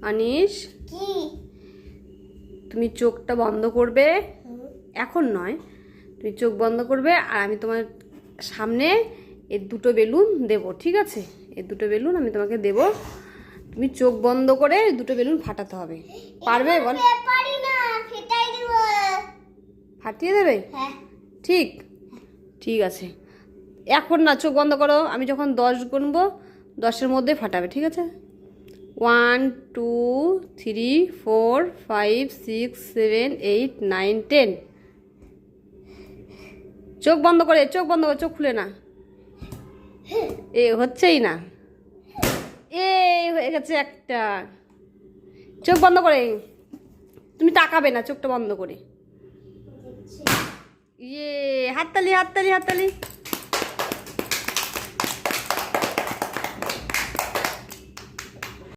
আনিস, তুমি চোখটা বন্ধ করবে, এখন নয়, তুমি চোখ বন্ধ করবে আর আমি তোমার সামনে এই দুটো বেলুন দেব, ঠিক আছে? এই দুটো বেলুন আমি তোমাকে দেব, তুমি চোখ বন্ধ করে দুটো বেলুন ফাটাতে হবে। পারবে? বল। ফাটিয়ে দেবে? ঠিক ঠিক আছে, এখন না, চোখ বন্ধ করো, আমি যখন 10 গুনবো 10-এর মধ্যে ফাটাবে, ঠিক আছে? 1 2 3 4 5 6 7 8 9 10। চোখ বন্ধ করে, চোখ বন্ধ করে, চোখ খুলে না, এ হচ্ছেই না, এই হয়ে গেছে একটা। চোখ বন্ধ করে, তুমি তাকাবে না, চোখটা বন্ধ করে। ইয়ে, হাততালি হাততালি হাততালি।